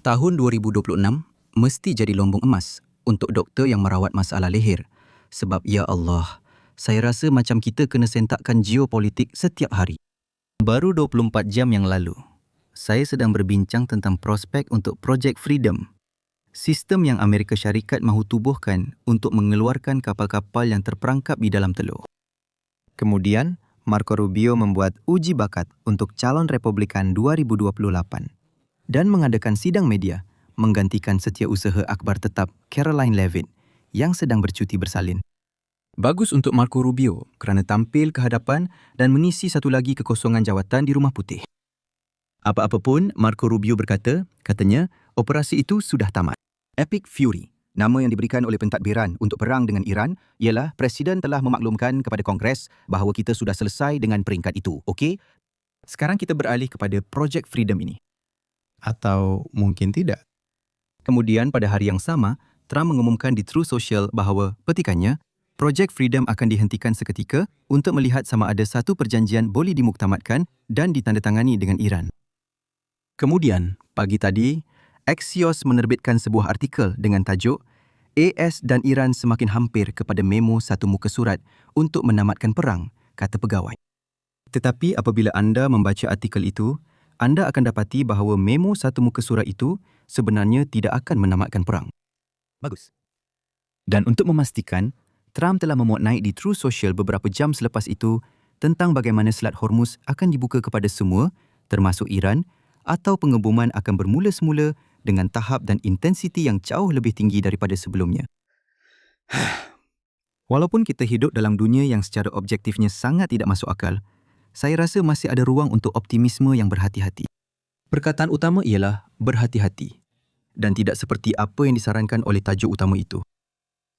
Tahun 2026 mesti jadi lombong emas untuk doktor yang merawat masalah leher. Sebab ya Allah, saya rasa macam kita kena sentakkan geopolitik setiap hari. Baru 24 jam yang lalu, saya sedang berbincang tentang prospek untuk Project Freedom. Sistem yang Amerika Syarikat mahu tubuhkan untuk mengeluarkan kapal-kapal yang terperangkap di dalam teluk. Kemudian, Marco Rubio membuat uji bakat untuk calon Republikan 2028 dan mengadakan sidang media menggantikan setiausaha akhbar tetap Caroline Levitt yang sedang bercuti bersalin. Bagus untuk Marco Rubio kerana tampil ke hadapan dan mengisi satu lagi kekosongan jawatan di Rumah Putih. Apa-apa pun, Marco Rubio katanya operasi itu sudah tamat. Epic Fury, nama yang diberikan oleh pentadbiran untuk perang dengan Iran, ialah Presiden telah memaklumkan kepada Kongres bahawa kita sudah selesai dengan peringkat itu, okey? Sekarang kita beralih kepada Project Freedom ini. Atau mungkin tidak. Kemudian pada hari yang sama, Trump mengumumkan di Truth Social bahawa petikannya, Project Freedom akan dihentikan seketika untuk melihat sama ada satu perjanjian boleh dimuktamadkan dan ditandatangani dengan Iran. Kemudian, pagi tadi, Axios menerbitkan sebuah artikel dengan tajuk AS dan Iran semakin hampir kepada memo satu muka surat untuk menamatkan perang, kata pegawai. Tetapi apabila anda membaca artikel itu, anda akan dapati bahawa memo satu muka surat itu sebenarnya tidak akan menamatkan perang. Bagus. Dan untuk memastikan, Trump telah memuat naik di Truth Social beberapa jam selepas itu tentang bagaimana Selat Hormuz akan dibuka kepada semua, termasuk Iran, atau pengebuman akan bermula semula dengan tahap dan intensiti yang jauh lebih tinggi daripada sebelumnya. Walaupun kita hidup dalam dunia yang secara objektifnya sangat tidak masuk akal, saya rasa masih ada ruang untuk optimisme yang berhati-hati. Perkataan utama ialah berhati-hati dan tidak seperti apa yang disarankan oleh tajuk utama itu.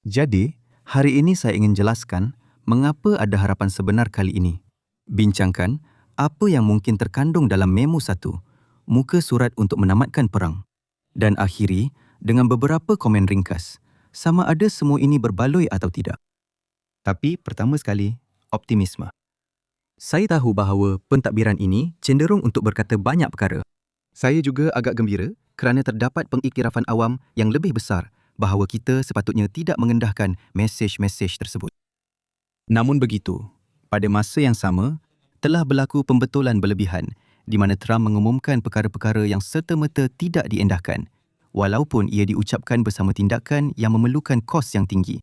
Jadi, hari ini saya ingin jelaskan mengapa ada harapan sebenar kali ini. Bincangkan apa yang mungkin terkandung dalam memo satu, muka surat untuk menamatkan perang. Dan akhiri dengan beberapa komen ringkas, sama ada semua ini berbaloi atau tidak. Tapi pertama sekali, optimisme. Saya tahu bahawa pentadbiran ini cenderung untuk berkata banyak perkara. Saya juga agak gembira kerana terdapat pengiktirafan awam yang lebih besar bahawa kita sepatutnya tidak mengendahkan mesej-mesej tersebut. Namun begitu, pada masa yang sama, telah berlaku pembetulan berlebihan di mana Trump mengumumkan perkara-perkara yang serta-merta tidak diendahkan, walaupun ia diucapkan bersama tindakan yang memerlukan kos yang tinggi.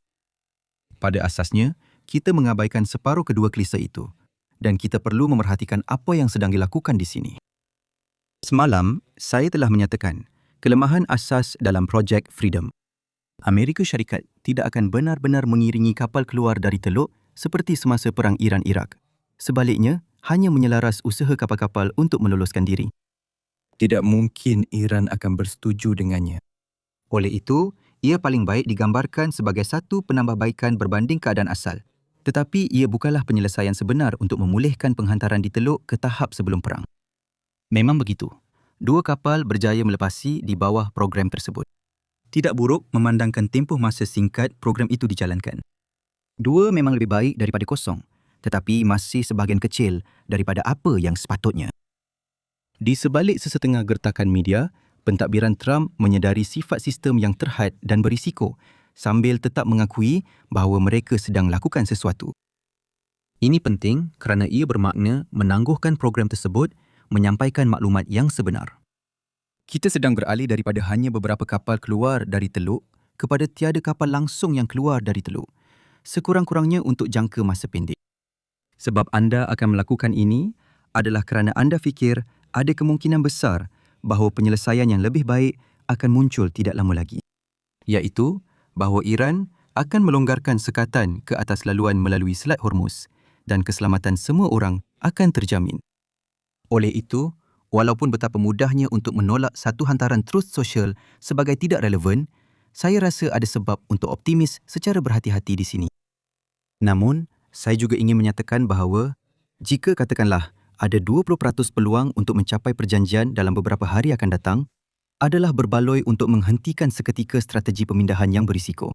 Pada asasnya, kita mengabaikan separuh kedua klise itu dan kita perlu memerhatikan apa yang sedang dilakukan di sini. Semalam, saya telah menyatakan kelemahan asas dalam Project Freedom. Amerika Syarikat tidak akan benar-benar mengiringi kapal keluar dari teluk seperti semasa perang Iran-Iraq. Sebaliknya, hanya menyelaras usaha kapal-kapal untuk meloloskan diri. Tidak mungkin Iran akan bersetuju dengannya. Oleh itu, ia paling baik digambarkan sebagai satu penambahbaikan berbanding keadaan asal. Tetapi ia bukanlah penyelesaian sebenar untuk memulihkan penghantaran di teluk ke tahap sebelum perang. Memang begitu. Dua kapal berjaya melepasi di bawah program tersebut. Tidak buruk memandangkan tempoh masa singkat program itu dijalankan. Dua memang lebih baik daripada kosong, tetapi masih sebahagian kecil daripada apa yang sepatutnya. Di sebalik sesetengah gertakan media, pentadbiran Trump menyedari sifat sistem yang terhad dan berisiko sambil tetap mengakui bahawa mereka sedang lakukan sesuatu. Ini penting kerana ia bermakna menangguhkan program tersebut menyampaikan maklumat yang sebenar. Kita sedang beralih daripada hanya beberapa kapal keluar dari teluk kepada tiada kapal langsung yang keluar dari teluk, sekurang-kurangnya untuk jangka masa pendek. Sebab anda akan melakukan ini adalah kerana anda fikir ada kemungkinan besar bahawa penyelesaian yang lebih baik akan muncul tidak lama lagi, iaitu bahawa Iran akan melonggarkan sekatan ke atas laluan melalui Selat Hormuz dan keselamatan semua orang akan terjamin. Oleh itu, walaupun betapa mudahnya untuk menolak satu hantaran Truth Social sebagai tidak relevan, saya rasa ada sebab untuk optimis secara berhati-hati di sini. Namun, saya juga ingin menyatakan bahawa jika katakanlah ada 20% peluang untuk mencapai perjanjian dalam beberapa hari akan datang, adalah berbaloi untuk menghentikan seketika strategi pemindahan yang berisiko.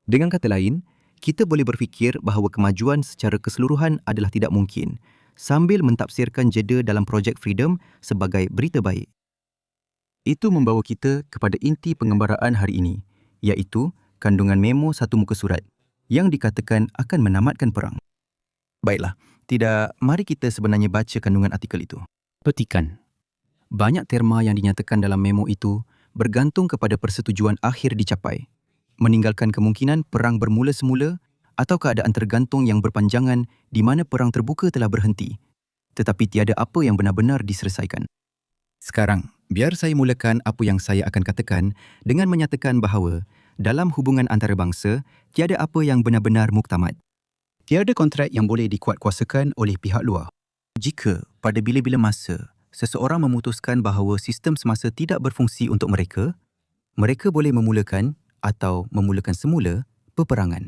Dengan kata lain, kita boleh berfikir bahawa kemajuan secara keseluruhan adalah tidak mungkin, sambil mentafsirkan jeda dalam Project Freedom sebagai berita baik. Itu membawa kita kepada inti pengembaraan hari ini, iaitu kandungan memo satu muka surat yang dikatakan akan menamatkan perang. Baiklah, mari kita sebenarnya baca kandungan artikel itu. Petikan. Banyak terma yang dinyatakan dalam memo itu bergantung kepada persetujuan akhir dicapai, meninggalkan kemungkinan perang bermula semula atau keadaan tergantung yang berpanjangan di mana perang terbuka telah berhenti, tetapi tiada apa yang benar-benar diselesaikan. Sekarang, biar saya mulakan apa yang saya akan katakan dengan menyatakan bahawa dalam hubungan antarabangsa, tiada apa yang benar-benar muktamad. Tiada kontrak yang boleh dikuatkuasakan oleh pihak luar. Jika pada bila-bila masa, seseorang memutuskan bahawa sistem semasa tidak berfungsi untuk mereka, mereka boleh memulakan atau memulakan semula peperangan.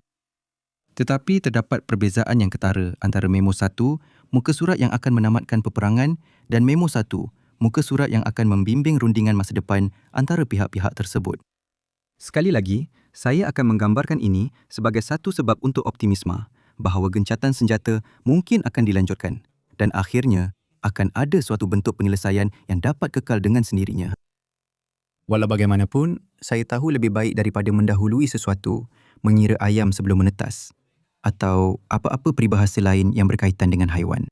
Tetapi terdapat perbezaan yang ketara antara memo 1, muka surat yang akan menamatkan peperangan, dan memo 1, muka surat yang akan membimbing rundingan masa depan antara pihak-pihak tersebut. Sekali lagi, saya akan menggambarkan ini sebagai satu sebab untuk optimisme bahawa gencatan senjata mungkin akan dilanjutkan dan akhirnya akan ada suatu bentuk penyelesaian yang dapat kekal dengan sendirinya. Walau bagaimanapun, saya tahu lebih baik daripada mendahului sesuatu, mengira ayam sebelum menetas, atau apa-apa peribahasa lain yang berkaitan dengan haiwan.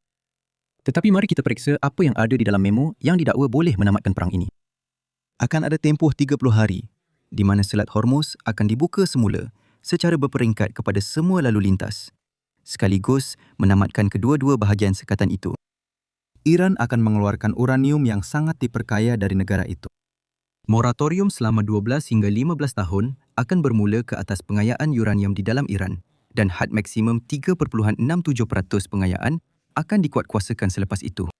Tetapi mari kita periksa apa yang ada di dalam memo yang didakwa boleh menamatkan perang ini. Akan ada tempoh 30 hari di mana Selat Hormuz akan dibuka semula secara berperingkat kepada semua lalu lintas, sekaligus menamatkan kedua-dua bahagian sekatan itu. Iran akan mengeluarkan uranium yang sangat diperkaya dari negara itu. Moratorium selama 12 hingga 15 tahun akan bermula ke atas pengayaan uranium di dalam Iran dan had maksimum 3.67% pengayaan akan dikuatkuasakan selepas itu.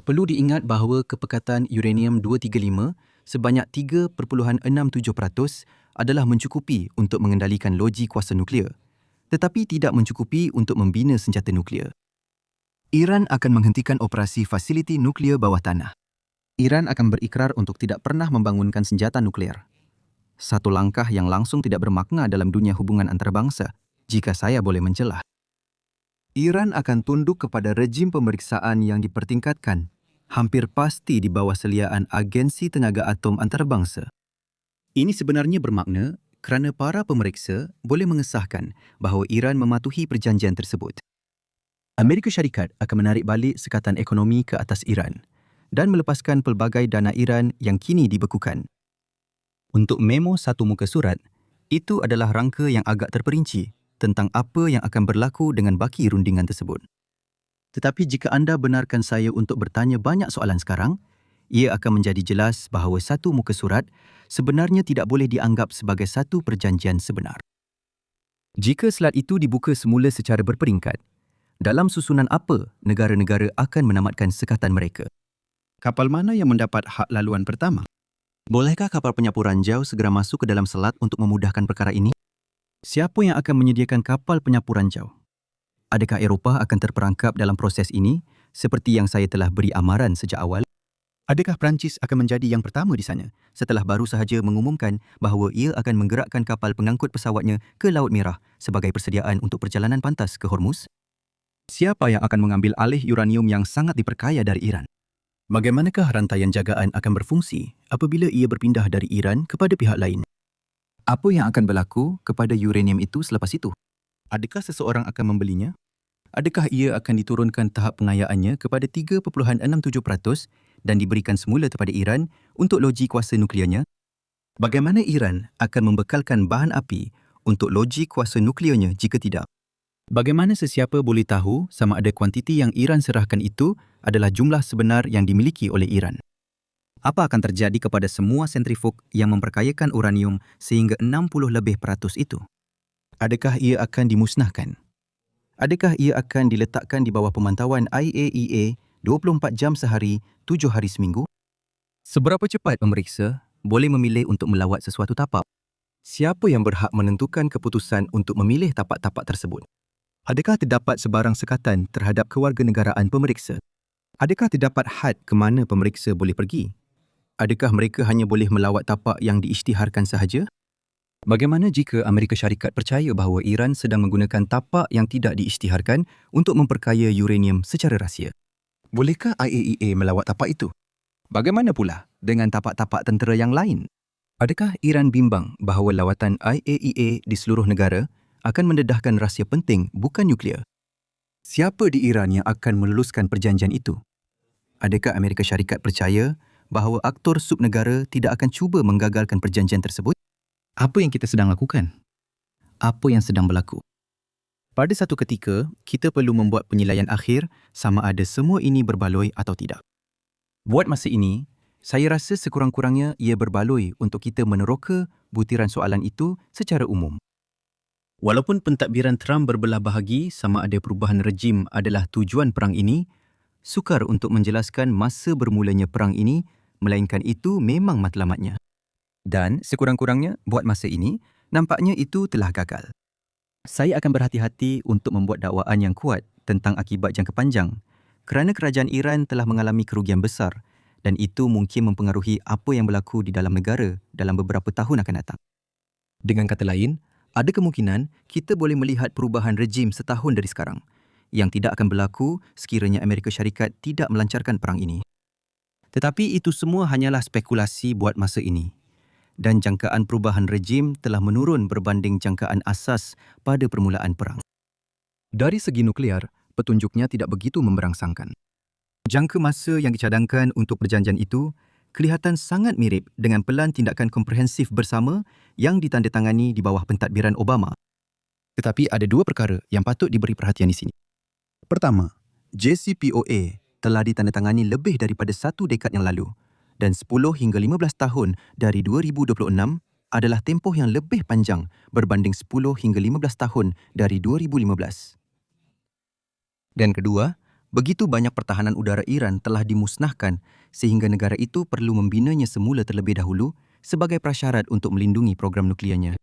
Perlu diingat bahawa kepekatan uranium 235 sebanyak 3.67% adalah mencukupi untuk mengendalikan loji kuasa nuklear, tetapi tidak mencukupi untuk membina senjata nuklear. Iran akan menghentikan operasi fasiliti nuklear bawah tanah. Iran akan berikrar untuk tidak pernah membangunkan senjata nuklear. Satu langkah yang langsung tidak bermakna dalam dunia hubungan antarabangsa, jika saya boleh mencelah. Iran akan tunduk kepada rejim pemeriksaan yang dipertingkatkan, hampir pasti di bawah seliaan Agensi Tenaga Atom Antarabangsa. Ini sebenarnya bermakna kerana para pemeriksa boleh mengesahkan bahawa Iran mematuhi perjanjian tersebut. Amerika Syarikat akan menarik balik sekatan ekonomi ke atas Iran dan melepaskan pelbagai dana Iran yang kini dibekukan. Untuk memo satu muka surat, itu adalah rangka yang agak terperinci tentang apa yang akan berlaku dengan baki rundingan tersebut. Tetapi jika anda benarkan saya untuk bertanya banyak soalan sekarang, ia akan menjadi jelas bahawa satu muka surat sebenarnya tidak boleh dianggap sebagai satu perjanjian sebenar. Jika selat itu dibuka semula secara berperingkat, dalam susunan apa negara-negara akan menamatkan sekatan mereka? Kapal mana yang mendapat hak laluan pertama? Bolehkah kapal penyapu ranjau segera masuk ke dalam selat untuk memudahkan perkara ini? Siapa yang akan menyediakan kapal penyapu ranjau? Adakah Eropah akan terperangkap dalam proses ini seperti yang saya telah beri amaran sejak awal? Adakah Perancis akan menjadi yang pertama di sana setelah baru sahaja mengumumkan bahawa ia akan menggerakkan kapal pengangkut pesawatnya ke Laut Merah sebagai persediaan untuk perjalanan pantas ke Hormuz? Siapa yang akan mengambil alih uranium yang sangat diperkaya dari Iran? Bagaimanakah rantaian jagaan akan berfungsi apabila ia berpindah dari Iran kepada pihak lain? Apa yang akan berlaku kepada uranium itu selepas itu? Adakah seseorang akan membelinya? Adakah ia akan diturunkan tahap pengayaannya kepada 3.67% dan diberikan semula kepada Iran untuk loji kuasa nuklearnya? Bagaimana Iran akan membekalkan bahan api untuk loji kuasa nuklearnya jika tidak? Bagaimana sesiapa boleh tahu sama ada kuantiti yang Iran serahkan itu adalah jumlah sebenar yang dimiliki oleh Iran? Apa akan terjadi kepada semua sentrifug yang memperkayakan uranium sehingga 60% itu? Adakah ia akan dimusnahkan? Adakah ia akan diletakkan di bawah pemantauan IAEA 24 jam sehari, 7 hari seminggu? Seberapa cepat pemeriksa boleh memilih untuk melawat sesuatu tapak? Siapa yang berhak menentukan keputusan untuk memilih tapak-tapak tersebut? Adakah terdapat sebarang sekatan terhadap kewarganegaraan pemeriksa? Adakah terdapat had ke mana pemeriksa boleh pergi? Adakah mereka hanya boleh melawat tapak yang diisytiharkan sahaja? Bagaimana jika Amerika Syarikat percaya bahawa Iran sedang menggunakan tapak yang tidak diisytiharkan untuk memperkaya uranium secara rahsia? Bolehkah IAEA melawat tapak itu? Bagaimana pula dengan tapak-tapak tentera yang lain? Adakah Iran bimbang bahawa lawatan IAEA di seluruh negara akan mendedahkan rahsia penting bukan nuklear? Siapa di Iran yang akan meluluskan perjanjian itu? Adakah Amerika Syarikat percaya bahawa aktor subnegara tidak akan cuba menggagalkan perjanjian tersebut? Apa yang kita sedang lakukan? Apa yang sedang berlaku? Pada satu ketika, kita perlu membuat penilaian akhir sama ada semua ini berbaloi atau tidak. Buat masa ini, saya rasa sekurang-kurangnya ia berbaloi untuk kita meneroka butiran soalan itu secara umum. Walaupun pentadbiran Trump berbelah bahagi sama ada perubahan rejim adalah tujuan perang ini, sukar untuk menjelaskan masa bermulanya perang ini, melainkan itu memang matlamatnya. Dan sekurang-kurangnya, buat masa ini, nampaknya itu telah gagal. Saya akan berhati-hati untuk membuat dakwaan yang kuat tentang akibat jangka panjang kerana kerajaan Iran telah mengalami kerugian besar dan itu mungkin mempengaruhi apa yang berlaku di dalam negara dalam beberapa tahun akan datang. Dengan kata lain, ada kemungkinan kita boleh melihat perubahan rejim setahun dari sekarang yang tidak akan berlaku sekiranya Amerika Syarikat tidak melancarkan perang ini. Tetapi itu semua hanyalah spekulasi buat masa ini. Dan jangkaan perubahan rejim telah menurun berbanding jangkaan asas pada permulaan perang. Dari segi nuklear, petunjuknya tidak begitu memberangsangkan. Jangka masa yang dicadangkan untuk perjanjian itu kelihatan sangat mirip dengan pelan tindakan komprehensif bersama yang ditandatangani di bawah pentadbiran Obama. Tetapi ada dua perkara yang patut diberi perhatian di sini. Pertama, JCPOA telah ditandatangani lebih daripada 1 dekad yang lalu dan 10 hingga 15 tahun dari 2026 adalah tempoh yang lebih panjang berbanding 10 hingga 15 tahun dari 2015. Dan kedua, begitu banyak pertahanan udara Iran telah dimusnahkan sehingga negara itu perlu membinanya semula terlebih dahulu sebagai prasyarat untuk melindungi program nukliernya.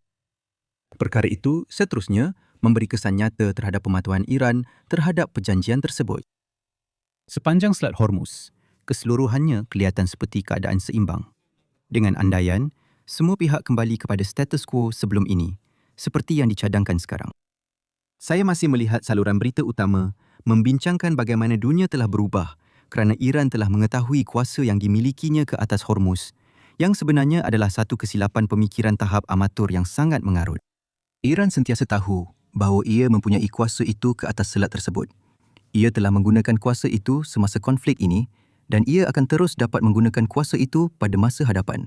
Perkara itu seterusnya memberi kesan nyata terhadap pematuhan Iran terhadap perjanjian tersebut. Sepanjang Selat Hormuz, keseluruhannya kelihatan seperti keadaan seimbang. Dengan andaian, semua pihak kembali kepada status quo sebelum ini, seperti yang dicadangkan sekarang. Saya masih melihat saluran berita utama membincangkan bagaimana dunia telah berubah kerana Iran telah mengetahui kuasa yang dimilikinya ke atas Hormuz, yang sebenarnya adalah satu kesilapan pemikiran tahap amatur yang sangat mengarut. Iran sentiasa tahu bahawa ia mempunyai kuasa itu ke atas selat tersebut. Ia telah menggunakan kuasa itu semasa konflik ini dan ia akan terus dapat menggunakan kuasa itu pada masa hadapan.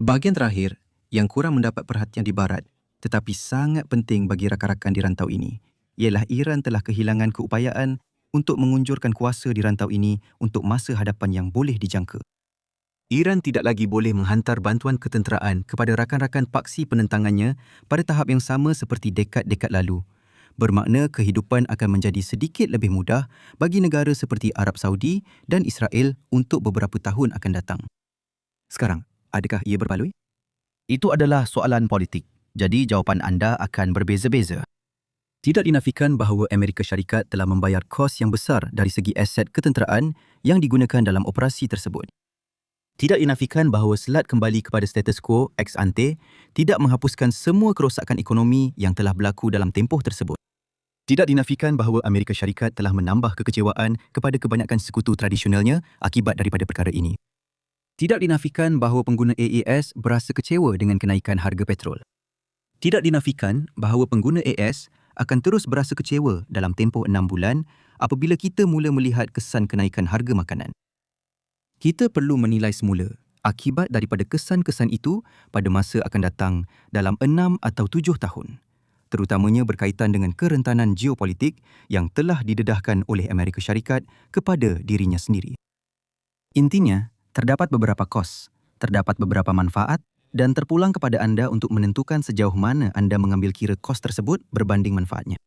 Bahagian terakhir yang kurang mendapat perhatian di Barat tetapi sangat penting bagi rakan-rakan di rantau ini ialah Iran telah kehilangan keupayaan untuk mengunjurkan kuasa di rantau ini untuk masa hadapan yang boleh dijangka. Iran tidak lagi boleh menghantar bantuan ketenteraan kepada rakan-rakan paksi penentangannya pada tahap yang sama seperti dekad-dekad lalu. Bermakna kehidupan akan menjadi sedikit lebih mudah bagi negara seperti Arab Saudi dan Israel untuk beberapa tahun akan datang. Sekarang, adakah ia berbaloi? Itu adalah soalan politik, jadi jawapan anda akan berbeza-beza. Tidak dinafikan bahawa Amerika Syarikat telah membayar kos yang besar dari segi aset ketenteraan yang digunakan dalam operasi tersebut. Tidak dinafikan bahawa selat kembali kepada status quo ex ante tidak menghapuskan semua kerosakan ekonomi yang telah berlaku dalam tempoh tersebut. Tidak dinafikan bahawa Amerika Syarikat telah menambah kekecewaan kepada kebanyakan sekutu tradisionalnya akibat daripada perkara ini. Tidak dinafikan bahawa pengguna AAS berasa kecewa dengan kenaikan harga petrol. Tidak dinafikan bahawa pengguna AS akan terus berasa kecewa dalam tempoh 6 bulan apabila kita mula melihat kesan kenaikan harga makanan. Kita perlu menilai semula akibat daripada kesan-kesan itu pada masa akan datang dalam 6 atau 7 tahun, terutamanya berkaitan dengan kerentanan geopolitik yang telah didedahkan oleh Amerika Syarikat kepada dirinya sendiri. Intinya, terdapat beberapa kos, terdapat beberapa manfaat dan terpulang kepada anda untuk menentukan sejauh mana anda mengambil kira kos tersebut berbanding manfaatnya.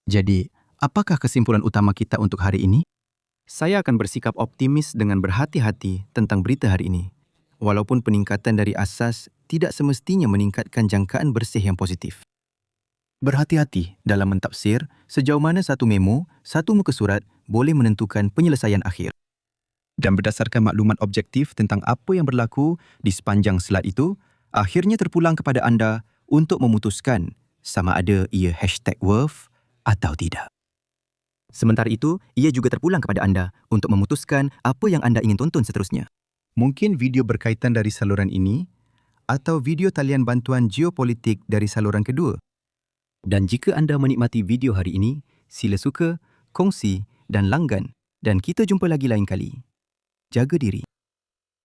Jadi, apakah kesimpulan utama kita untuk hari ini? Saya akan bersikap optimis dengan berhati-hati tentang berita hari ini, walaupun peningkatan dari asas tidak semestinya meningkatkan jangkaan bersih yang positif. Berhati-hati dalam mentafsir sejauh mana satu memo, satu muka surat boleh menentukan penyelesaian akhir. Dan berdasarkan maklumat objektif tentang apa yang berlaku di sepanjang selat itu, akhirnya terpulang kepada anda untuk memutuskan sama ada ia #worth atau tidak. Sementara itu, ia juga terpulang kepada anda untuk memutuskan apa yang anda ingin tonton seterusnya. Mungkin video berkaitan dari saluran ini atau video talian bantuan geopolitik dari saluran kedua. Dan jika anda menikmati video hari ini, sila suka, kongsi dan langgan dan kita jumpa lagi lain kali. Jaga diri.